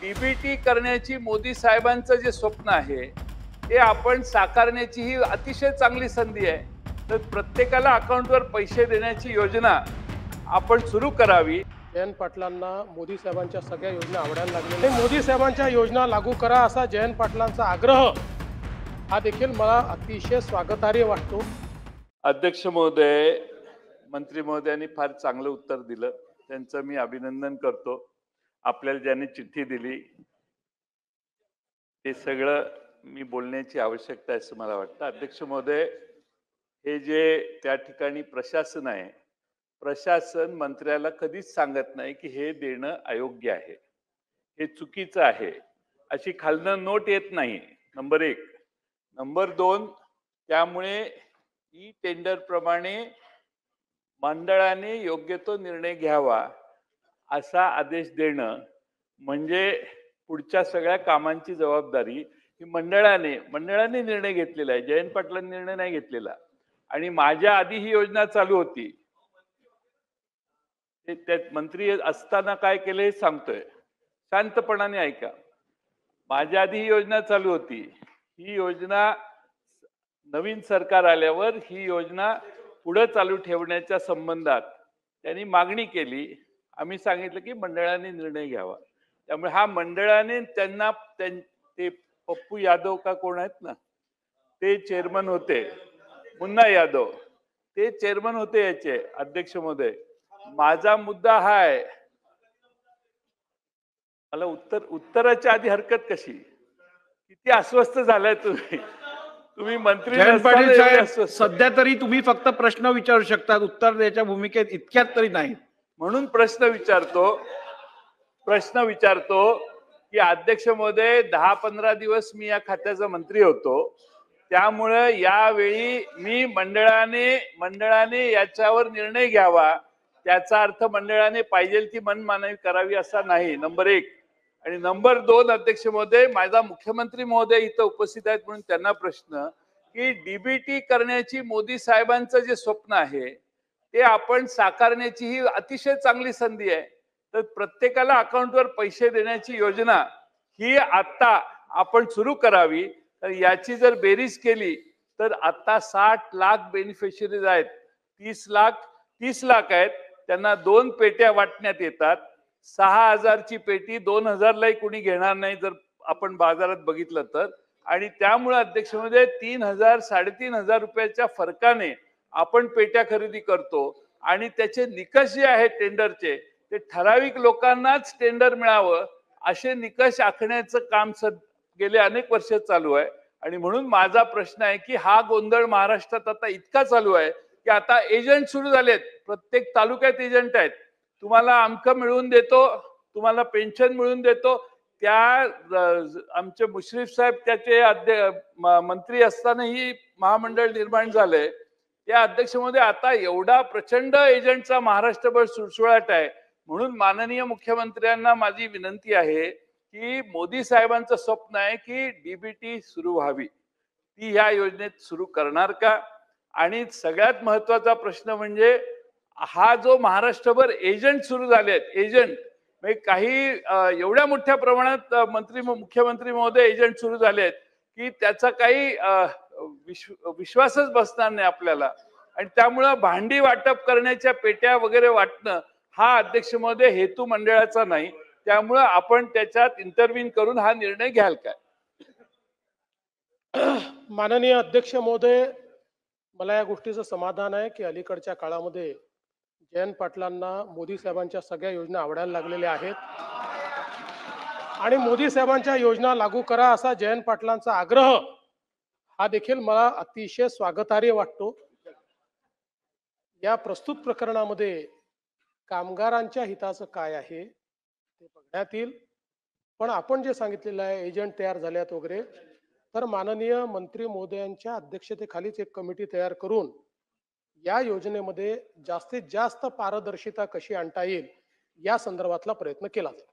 DBT करण्याची मोदी साहेबांचं जे स्वप्न आहे ते आपण साकारण्याची ही अतिशय चांगली संधी आहे. तर प्रत्येकाला अकाउंटवर पैसे देण्याची योजना आपण सुरू करावी. जयंत पाटलांना मोदी साहेबांच्या सगळ्या योजना आवडायला लागलेल्या आहेत. मोदी साहेबांच्या योजना लागू करा असा जयंत पाटलांचा आग्रह हा देखील मला अतिशय स्वागतार्ह वाटतो. अध्यक्ष महोदय, मंत्री महोदयांनी फार चांगलं उत्तर दिलं, त्यांचं मी अभिनंदन करतो. आपल्याला ज्यांनी चिठ्ठी दिली ते सगळं मी बोलण्याची आवश्यकता आहे असं मला वाटतं. अध्यक्ष महोदय, हे जे त्या ठिकाणी प्रशासन आहे, प्रशासन मंत्र्याला कधीच सांगत नाही की हे देणं अयोग्य आहे, हे चुकीचं आहे, अशी खालनं नोट येत नाही. नंबर 1. नंबर 2, त्यामुळे ई टेंडर प्रमाणे मंडळाने योग्य तो निर्णय घ्यावा असा आदेश देणं म्हणजे पुढच्या सगळ्या कामांची जबाबदारी ही मंडळाने निर्णय घेतलेला आहे. जयंत पाटलांनी निर्णय नाही घेतलेला. आणि माझ्या आधी ही योजना चालू होती. त्यात मंत्री असताना काय केलं हे सांगतोय, शांतपणाने ऐका. माझ्या आधी ही योजना चालू होती. ही योजना नवीन सरकार आल्यावर ही योजना पुढे चालू ठेवण्याच्या संबंधात त्यांनी मागणी केली. आम्ही सांगितलं की मंडळाने निर्णय घ्यावा. त्यामुळे हा मंडळाने त्यांना ते पप्पू यादव का कोण आहेत ना, ते चेअरमन होते. मुन्ना यादव ते चेअरमन होते याचे. अध्यक्ष महोदय, माझा मुद्दा हा आहे. मला उत्तराच्या आधी हरकत कशी? किती अस्वस्थ झालाय तुम्ही मंत्री जयंत पाटील साहेब, अस्वस्थ. सध्या तरी तुम्ही फक्त प्रश्न विचारू शकता, उत्तर द्यायच्या भूमिकेत इतक्यात तरी नाही. म्हणून प्रश्न विचारतो की अध्यक्ष महोदय, 10-15 दिवस मी या खात्याचा मंत्री होतो. त्यामुळे यावेळी मी मंडळाने याच्यावर निर्णय घ्यावा. त्याचा अर्थ मंडळाने पाहिजे ती मनमानी करावी असा नाही. नंबर 1. आणि नंबर 2, अध्यक्ष महोदय, माझा मुख्यमंत्री महोदय इथं उपस्थित आहेत म्हणून त्यांना प्रश्न की डीबीटी करण्याची मोदी साहेबांचं जे स्वप्न आहे ते आपण साकारण्याची ही अतिशय चांगली संधी आहे. तर प्रत्येकाला अकाउंटवर पैसे देण्याची योजना ही आता आपण सुरू करावी. तर याची जर बेरीज केली तर आता 60 लाख बेनिफिशरीज आहेत. 30 लाख आहेत. त्यांना 2 पेट्या वाटण्यात येतात. 6,000 ची पेटी 2,000लाही कोणी घेणार नाही जर आपण बाजारात बघितलं तर. आणि त्यामुळे अध्यक्ष महोदय, 3,000-3,500 रुपयाच्या फरकाने आपण पेट्या खरेदी करतो. आणि त्याचे निकष जे आहेत टेंडरचे, ते ठराविक लोकांनाच टेंडर मिळावं असे निकष आखण्याचं काम गेले अनेक वर्ष चालू आहे. आणि म्हणून माझा प्रश्न आहे की हा गोंधळ महाराष्ट्रात आता इतका चालू आहे की आता एजंट सुरू झालेत. प्रत्येक तालुक्यात एजंट आहेत. तुम्हाला अमकं मिळवून देतो, तुम्हाला पेन्शन मिळवून देतो. त्या आमचे मुश्रीफ साहेब त्याचे मंत्री असतानाही महामंडळ निर्माण झालंय. त्या अध्यक्ष महोदय, आता एवढा प्रचंड एजंटचा महाराष्ट्रभर सुळसुळाट आहे. म्हणून माननीय मुख्यमंत्र्यांना माझी विनंती आहे की मोदी साहेबांचं स्वप्न आहे की डीबीटी सुरू व्हावी. ती ह्या योजनेत सुरू करणार का? आणि सगळ्यात महत्वाचा प्रश्न म्हणजे हा जो महाराष्ट्रभर एजंट सुरू झालेत, एजंट म्हणजे काही एवढ्या मोठ्या प्रमाणात मुख्यमंत्री महोदय एजंट सुरू झालेत की त्याचा काही विश्वासच बसणार नाही आपल्याला. आणि त्यामुळं भांडी वाटप करण्याच्या पेट्या वगैरे वाटणं हा अध्यक्ष महोदय हेतू मंडळाचा नाही. त्यामुळं आपण त्याच्यात इंटरव्हीन करून हा निर्णय घ्याल काय? माननीय अध्यक्ष महोदय, मला या गोष्टीचं समाधान आहे की अलीकडच्या काळामध्ये जयंत पाटलांना मोदी साहेबांच्या सगळ्या योजना आवडायला लागलेल्या आहेत. आणि मोदी साहेबांच्या योजना लागू करा असा जयंत पाटलांचा आग्रह हा देखील मला अतिशय स्वागतार्ह वाटतो. या प्रस्तुत प्रकरणामध्ये कामगारांच्या हिताचं काय आहे ते बघण्यात येईल. पण आपण जे सांगितलेलं आहे एजंट तयार झाल्यात वगैरे, तर माननीय मंत्री महोदयांच्या अध्यक्षतेखालीच एक कमिटी तयार करून या योजनेमध्ये जास्तीत जास्त पारदर्शिता कशी आणता येईल या संदर्भातला प्रयत्न केला जाईल.